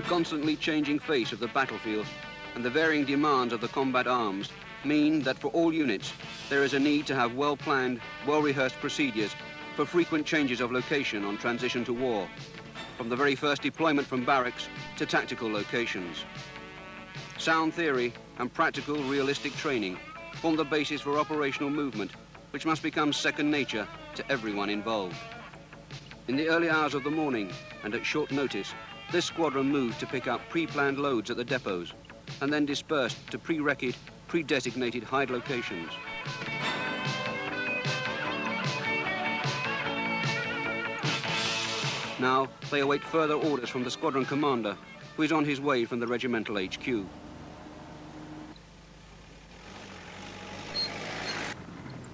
The constantly changing face of the battlefield and the varying demands of the combat arms mean that for all units, there is a need to have well-planned, well-rehearsed procedures for frequent changes of location on transition to war, from the very first deployment from barracks to tactical locations. Sound theory and practical, realistic training form the basis for operational movement, which must become second nature to everyone involved. In the early hours of the morning and at short notice, this squadron moved to pick up pre-planned loads at the depots and then dispersed to pre-recce, pre-designated hide locations. Now, they await further orders from the squadron commander, who is on his way from the regimental HQ.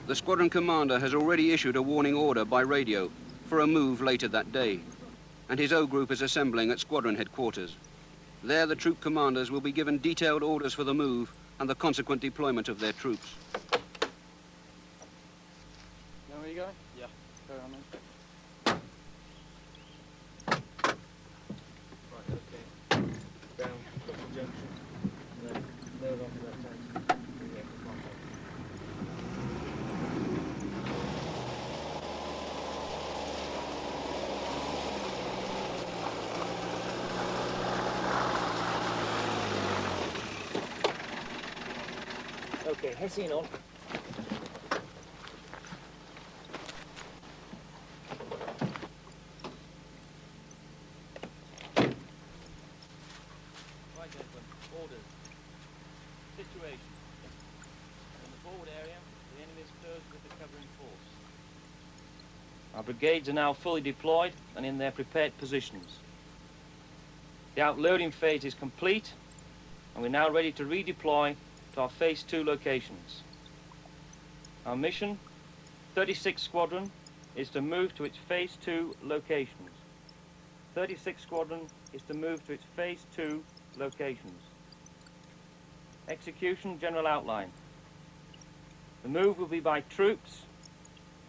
The squadron commander has already issued a warning order by radio for a move later that day, and his O group is assembling at squadron headquarters. There, the troop commanders will be given detailed orders for the move and the consequent deployment of their troops. Know where you going? Yeah. Go on then. Right, okay. Down, Couple Junction, and then load on the left hand. Yeah, come on. Okay, Hessian on. Right, gentlemen, orders. Situation. In the forward area, the enemy is close with the covering force. Our brigades are now fully deployed and in their prepared positions. The outloading phase is complete, and we're now ready to redeploy to our Phase 2 locations. Our mission, 36th Squadron, is to move to its Phase 2 locations. 36th Squadron is to move to its Phase 2 locations. Execution general outline. The move will be by troops,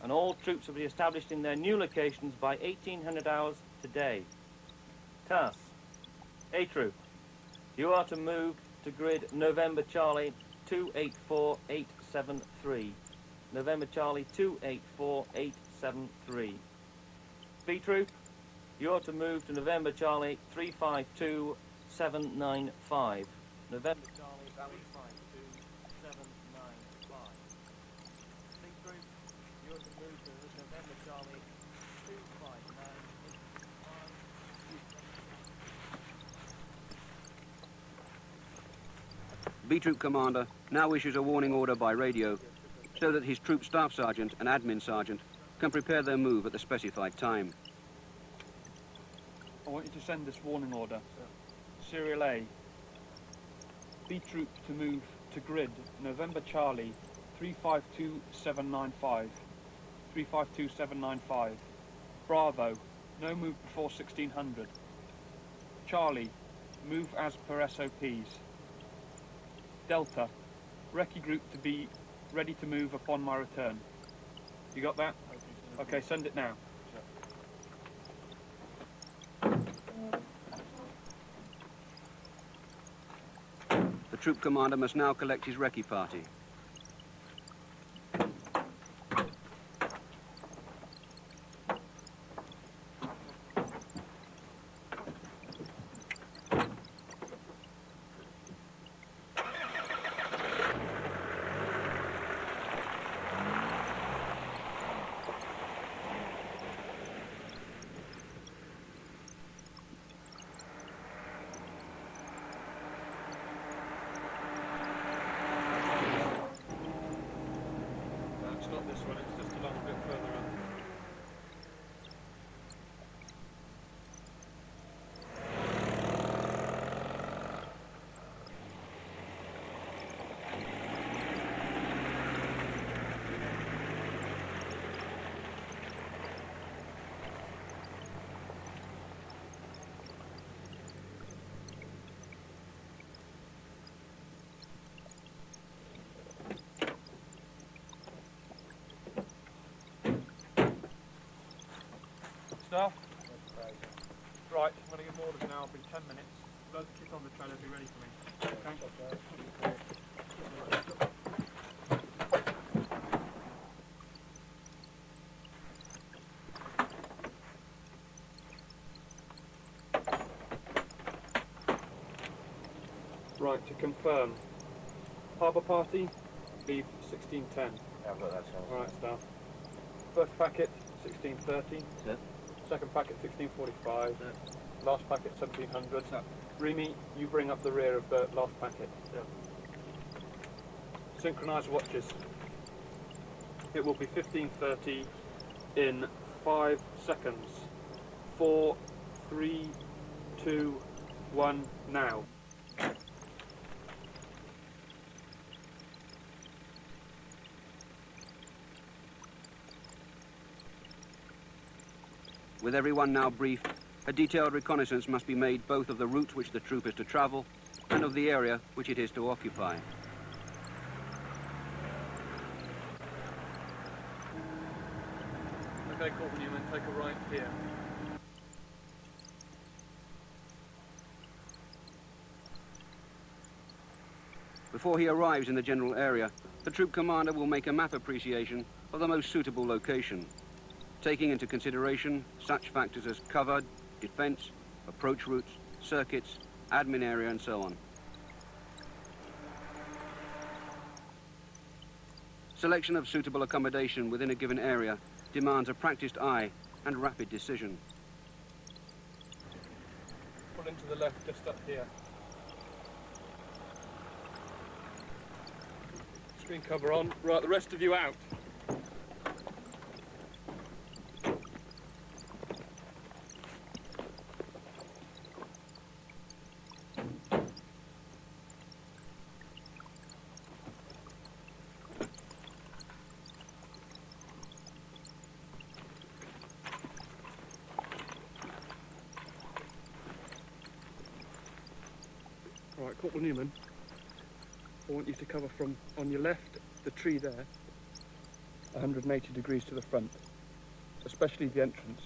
and all troops will be established in their new locations by 1800 hours today. Task. A Troop, you are to move to grid November Charlie 284873. November Charlie 284873. B Troop, you are to move to November Charlie 352795. November Charlie 352795. C Troop, you are to move to November Charlie 25985. B Troop commander now issues a warning order by radio so that his troop staff sergeant and admin sergeant can prepare their move at the specified time. I want you to send this warning order. Serial A. B Troop to move to grid November Charlie 352795. 352795. Bravo, no move before 1600. Charlie, move as per SOPs. Delta, recce group to be ready to move upon my return. You got that? Okay, send it now. The troop commander must now collect his recce party. It's not this one, it's just a little bit further up. Staff? Right, I'm going to give orders now, it'll be 10 minutes. About to kick on the trailer, be ready for me. Okay. Right, to confirm. Harbour party, leave 1610. Yeah, I've got that sound. Alright, staff. First packet, 1630. Yeah. Second packet, 1645. Yeah. Last packet, 1700. Yeah. Remy, you bring up the rear of the last packet. Yeah. Synchronise watches. It will be 1530 in 5 seconds. 4, 3, 2, 1, now. With everyone now briefed, a detailed reconnaissance must be made both of the route which the troop is to travel and of the area which it is to occupy. Okay, Corporal Newman, take a right here. Before he arrives in the general area, the troop commander will make a map appreciation of the most suitable location, taking into consideration such factors as cover, defense, approach routes, circuits, admin area, and so on. Selection of suitable accommodation within a given area demands a practiced eye and rapid decision. Pull into the left, just up here. Screen cover on. Right, the rest of you out. Right, Corporal Newman, I want you to cover from, on your left, the tree there, 180 degrees to the front, especially the entrance.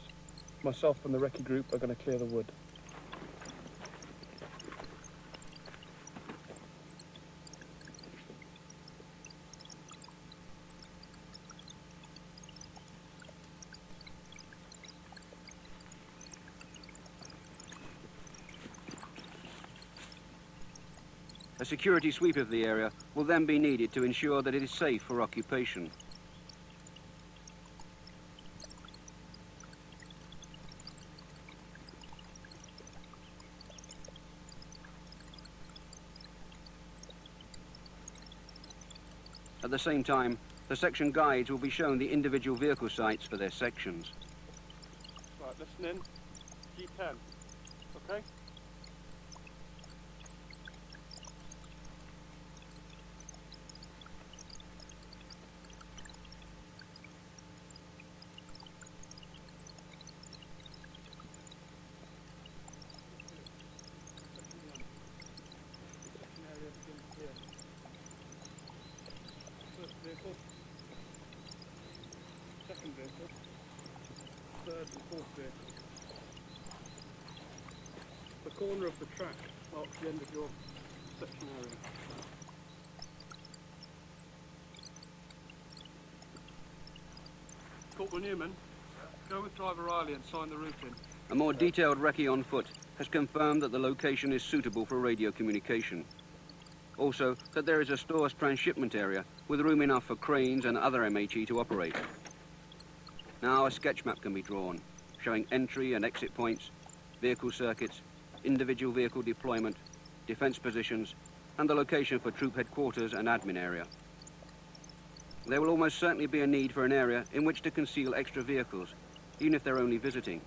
Myself and the recce group are going to clear the wood. A security sweep of the area will then be needed to ensure that it is safe for occupation. At the same time, the section guides will be shown the individual vehicle sites for their sections. Right, listen in. G10. Okay? Vehicle, second vehicle, third and fourth vehicle. The corner of the track marks the end of your section area. Corporal Newman, go with Driver Riley and sign the route in. A more detailed recce on foot has confirmed that the location is suitable for radio communication. Also, that there is a stores transshipment area with room enough for cranes and other MHE to operate. Now a sketch map can be drawn, showing entry and exit points, vehicle circuits, individual vehicle deployment, defence positions, and the location for troop headquarters and admin area. There will almost certainly be a need for an area in which to conceal extra vehicles, even if they're only visiting,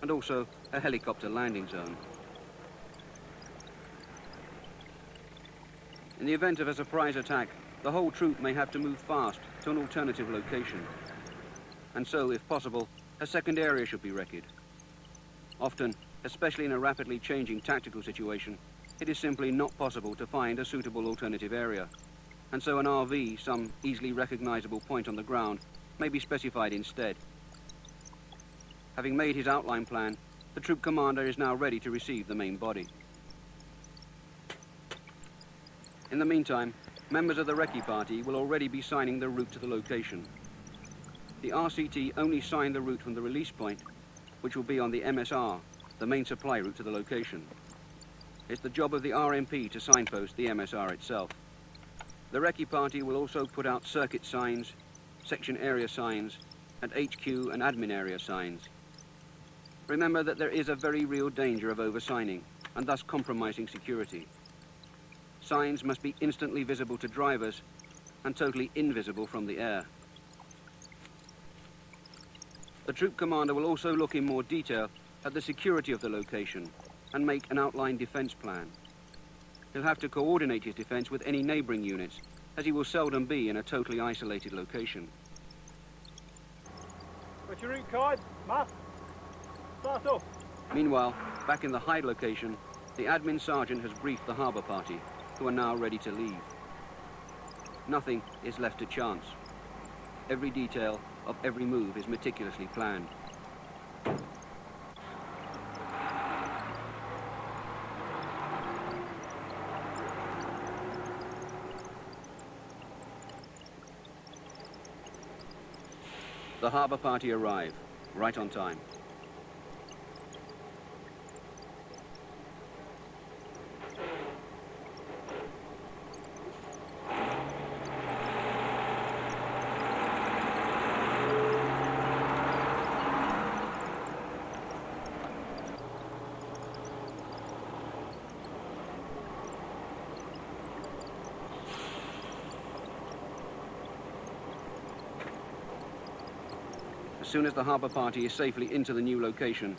and also a helicopter landing zone. In the event of a surprise attack, the whole troop may have to move fast to an alternative location. And so, if possible, a second area should be recce'd. Often, especially in a rapidly changing tactical situation, it is simply not possible to find a suitable alternative area. And so an RV, some easily recognizable point on the ground, may be specified instead. Having made his outline plan, the troop commander is now ready to receive the main body. In the meantime, members of the recce party will already be signing the route to the location. The RCT only signed the route from the release point, which will be on the MSR, the main supply route to the location. It's the job of the RMP to signpost the MSR itself. The recce party will also put out circuit signs, section area signs, and HQ and admin area signs. Remember that there is a very real danger of oversigning, and thus compromising security. Signs must be instantly visible to drivers and totally invisible from the air. The troop commander will also look in more detail at the security of the location and make an outline defense plan. He'll have to coordinate his defense with any neighboring units, as he will seldom be in a totally isolated location. What's your route card? Map? Start off. Meanwhile, back in the hide location, the admin sergeant has briefed the harbour party, who are now ready to leave. Nothing is left to chance. Every detail of every move is meticulously planned. The harbour party arrive, right on time. As soon as the harbour party is safely into the new location,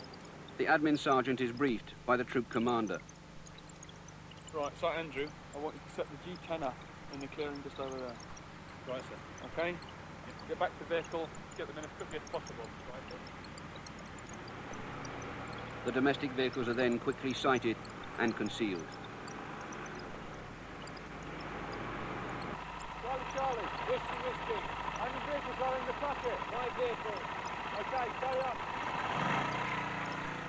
the admin sergeant is briefed by the troop commander. Right, so Andrew, I want you to set the G10 up in the clearing just over there. Right, sir. Okay? Get back to the vehicle, get them in as quickly as possible. Right, sir. The domestic vehicles are then quickly sighted and concealed. Charlie, whiskey. How many vehicles are in the packet? 5 vehicles. Okay, carry on.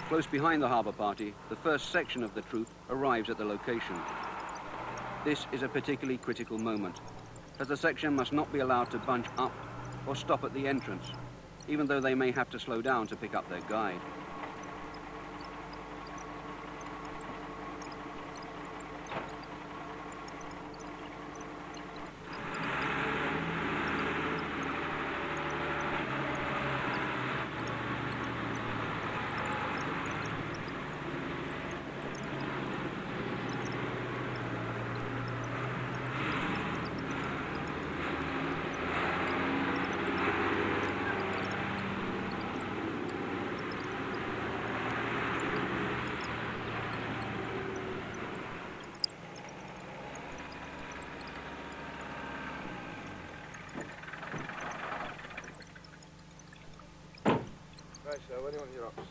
Close behind the harbour party, the first section of the troop arrives at the location. This is a particularly critical moment, as the section must not be allowed to bunch up or stop at the entrance, even though they may have to slow down to pick up their guide. Right, so where do you want your ops?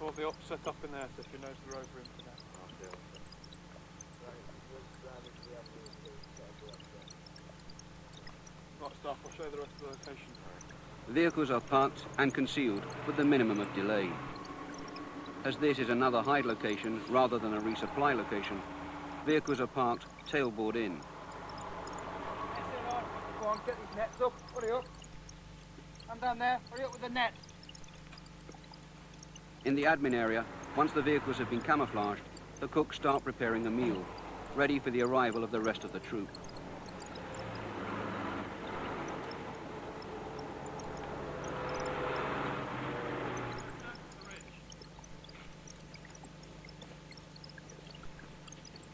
All the ops set up in there, so if you know the road room for that. Okay, right, let's drive into the avenue and set up the ops there. Right, staff, I'll show you the rest of the location. The vehicles are parked and concealed with the minimum of delay. As this is another hide location rather than a resupply location, vehicles are parked tailboard in. Go on, get these nets up. Hurry up. I'm down there. Hurry up with the net. In the admin area, once the vehicles have been camouflaged, the cooks start preparing a meal, ready for the arrival of the rest of the troop.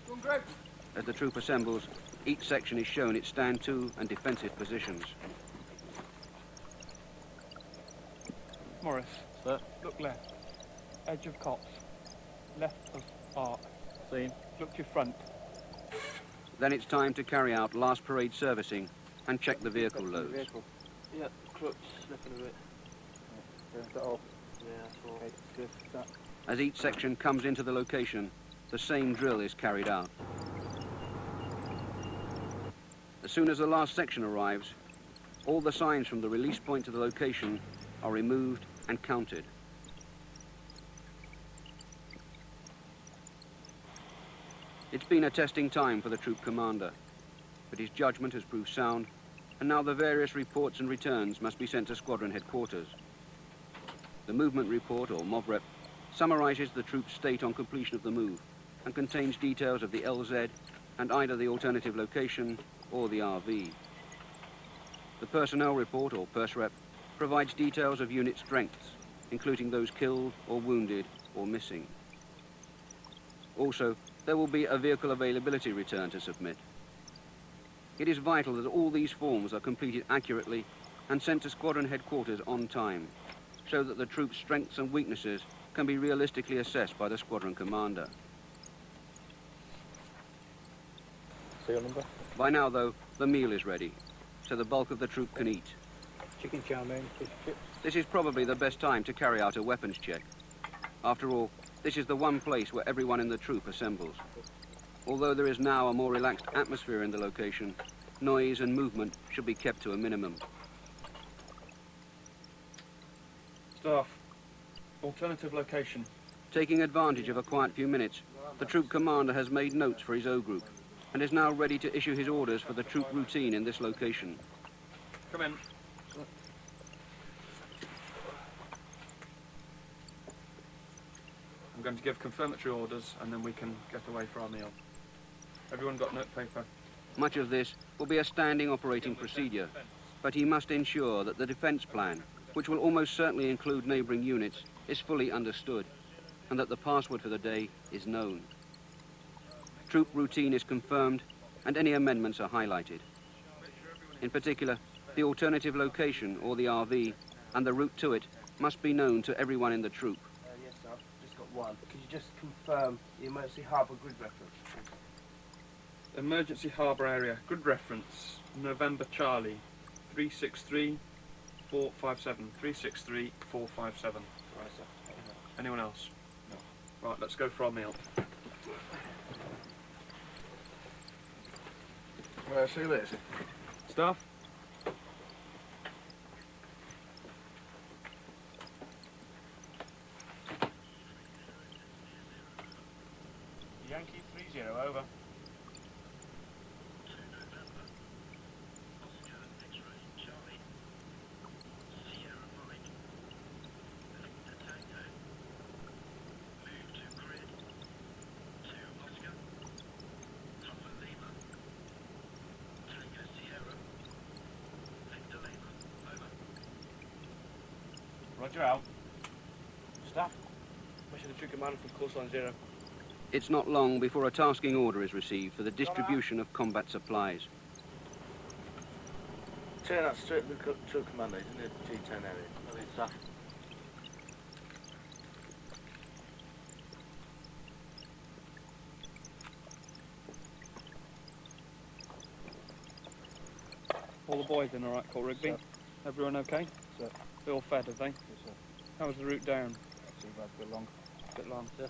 Doing great. As the troop assembles, each section is shown its stand-to and defensive positions. Morris. Sir. Look left. Edge of copse. Left of arc. Seen. Look to your front. Then it's time to carry out last parade servicing and check the vehicle loads. Yeah, crutch slipping a bit. Is that all? Yeah, that's all. Okay, good. That. As each section comes into the location, the same drill is carried out. As soon as the last section arrives, all the signs from the release point to the location are removed and counted. It's been a testing time for the troop commander. but his judgment has proved sound, and now the various reports and returns must be sent to squadron headquarters. The movement report, or MOVREP, summarizes the troop's state on completion of the move and contains details of the LZ and either the alternative location or the RV. The personnel report, or PERSREP, provides details of unit strengths, including those killed or wounded or missing. Also, there will be a vehicle availability return to submit. It is vital that all these forms are completed accurately and sent to squadron headquarters on time, so that the troop's strengths and weaknesses can be realistically assessed by the squadron commander. Serial number? By now, though, the meal is ready, so the bulk of the troop can eat. Chicken chow mein, fish chips. This is probably the best time to carry out a weapons check. After all, this is the one place where everyone in the troop assembles. Although there is now a more relaxed atmosphere in the location, noise and movement should be kept to a minimum. Staff, alternative location. Taking advantage of a quiet few minutes, the troop commander has made notes for his O group and is now ready to issue his orders for the troop routine in this location. Come in. I'm going to give confirmatory orders and then we can get away for our meal. Everyone got note paper? Much of this will be a standing operating procedure, but he must ensure that the defence plan, which will almost certainly include neighbouring units, is fully understood, and that the password for the day is known. Troop routine is confirmed, and any amendments are highlighted. In particular, the alternative location, or the RV, and the route to it must be known to everyone in the troop. Yes, sir. I've just got one. Could you just confirm the emergency harbour grid reference? Emergency harbour area, grid reference, November Charlie, 363 457. 363 457. Right, sir. Anyone else? No. Right, let's go for our meal. Well, see you later. Staff? Yankee 30, over. Roger out. Staff, mission the troop commander from course line 0. It's not long before a tasking order is received for the distribution of combat supplies. Turn out straight to the troop commander. He's in the G10 area. I think, sir. All the boys in all right, Court Rigby? Sir. Everyone okay? Sir. They all fed, have they? Yes, sir. How was the route down? Not too bad, a bit long. A bit long. Sir.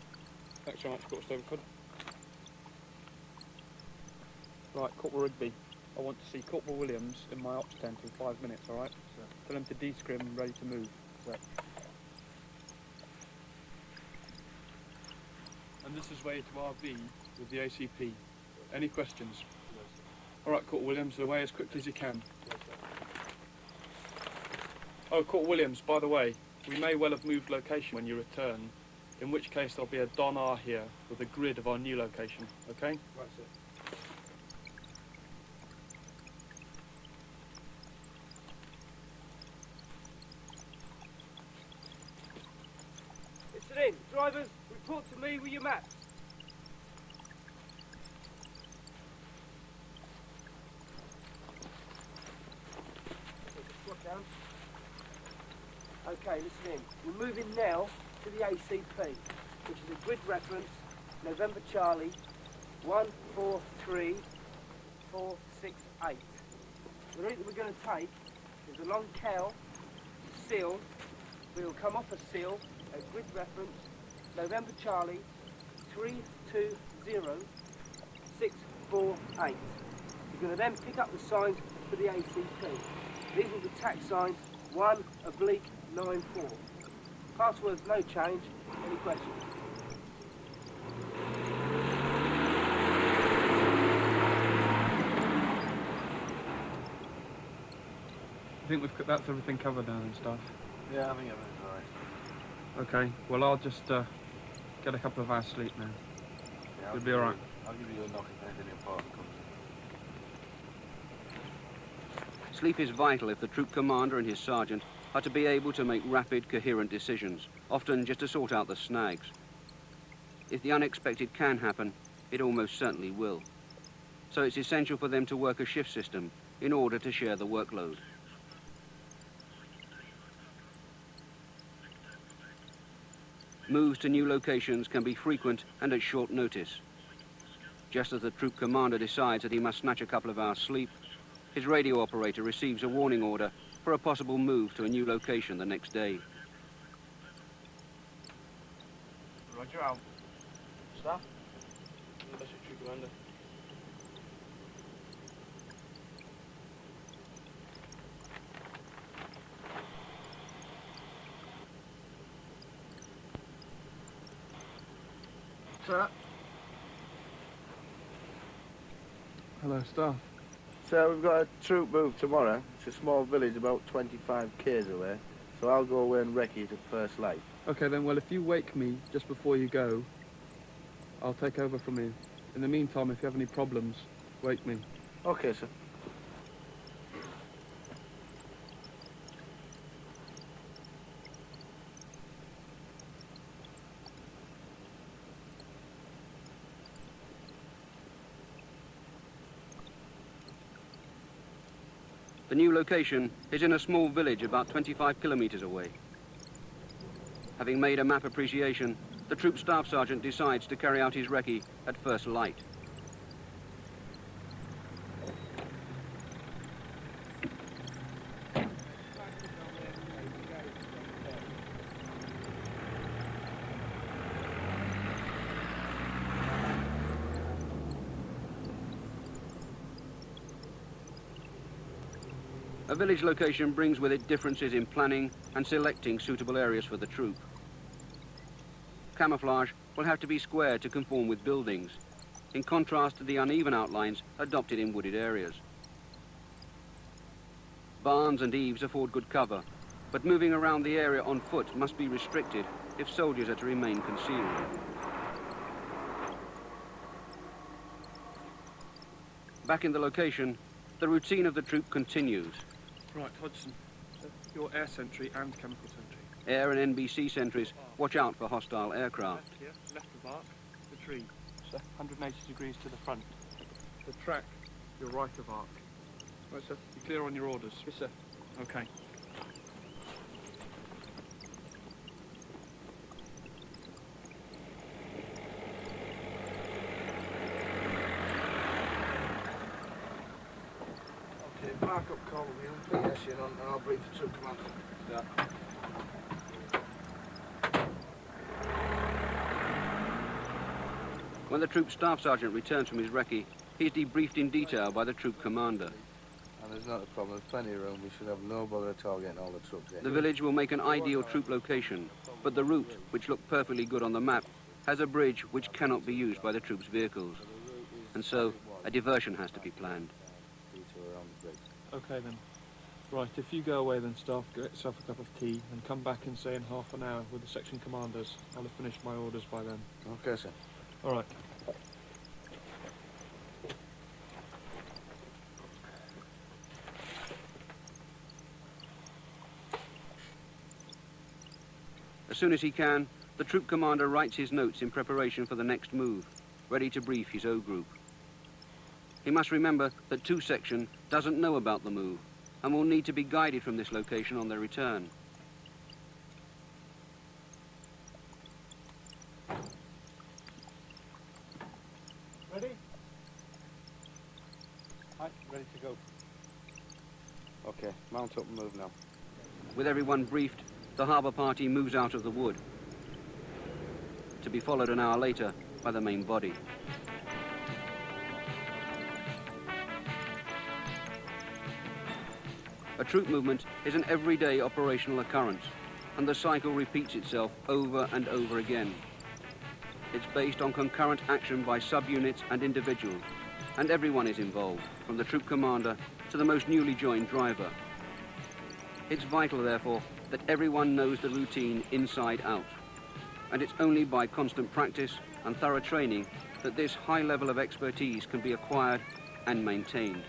Thanks so much, Corporal Stoverford. Right, Corporal Rigby. I want to see Corporal Williams in my ops tent in 5 minutes, all right? Sir. Tell him to descrim and ready to move. Sir. And this is way to RV with the ACP. Any questions? Yes, sir. All right, Corporal Williams, away as quickly as you can. Yes, sir. Oh, Corporal Williams, by the way, we may well have moved location when you return, in which case there'll be a Don R here with a grid of our new location, okay? Right, sir. Listen in. Drivers, report to me with your maps. Squat down. Okay, listen in. We're moving now to the ACP, which is a grid reference, November Charlie, 143468. The route that we're going to take is along Cal, Seal. We'll come off a Seal at grid reference, November Charlie, 320648. We're going to then pick up the signs for the ACP. These will be tax signs 1/94. Password's no change. Any questions? I think that's everything covered now and stuff. Yeah, I think everything's alright. Okay, well I'll just get a couple of hours sleep now. Yeah, You'll be alright. I'll give you a knock if anything important comes in. Sleep is vital if the troop commander and his sergeant are to be able to make rapid, coherent decisions, often just to sort out the snags. If the unexpected can happen, it almost certainly will. So it's essential for them to work a shift system in order to share the workload. Moves to new locations can be frequent and at short notice. Just as the troop commander decides that he must snatch a couple of hours sleep, his radio operator receives a warning order for a possible move to a new location the next day. Roger out. Staff? That's your troop commander. Sir? Hello, staff. So we've got a troop move tomorrow. It's a small village about 25 k's away. So I'll go away and recce it at first light. Okay then, well if you wake me just before you go, I'll take over from you. In the meantime, if you have any problems, wake me. Okay, sir. The new location is in a small village about 25 kilometers away. Having made a map appreciation, the troop staff sergeant decides to carry out his recce at first light. A village location brings with it differences in planning and selecting suitable areas for the troop. Camouflage will have to be square to conform with buildings, in contrast to the uneven outlines adopted in wooded areas. Barns and eaves afford good cover, but moving around the area on foot must be restricted if soldiers are to remain concealed. Back in the location, the routine of the troop continues. Right, Hodgson. You're air sentry and chemical sentry. Air and NBC sentries watch out for hostile aircraft. Left here, left of arc, the tree. 180 degrees to the front. The track, you're right of arc. Right, sir. You clear on your orders? Yes, sir. Okay. Mark up call with me on PS, and I'll brief the troop commander. Yeah. When the troop staff sergeant returns from his recce, he is debriefed in detail by the troop commander. And there's not a problem, there's plenty of room. We should have no bother at all getting all the troops in. The village will make an ideal troop location, but the route, which looked perfectly good on the map, has a bridge which cannot be used by the troops' vehicles. And so, a diversion has to be planned. Okay then. Right, if you go away then, staff, get yourself a cup of tea and come back in, say, in half an hour with the section commanders. I'll have finished my orders by then. Okay, sir. All right. As soon as he can, the troop commander writes his notes in preparation for the next move, ready to brief his O group. He must remember that 2 Section doesn't know about the move and will need to be guided from this location on their return. Ready? Right, ready to go. Okay, mount up and move now. With everyone briefed, the harbour party moves out of the wood, to be followed an hour later by the main body. A troop movement is an everyday operational occurrence, and the cycle repeats itself over and over again. It's based on concurrent action by subunits and individuals, and everyone is involved, from the troop commander to the most newly joined driver. It's vital, therefore, that everyone knows the routine inside out. And it's only by constant practice and thorough training that this high level of expertise can be acquired and maintained.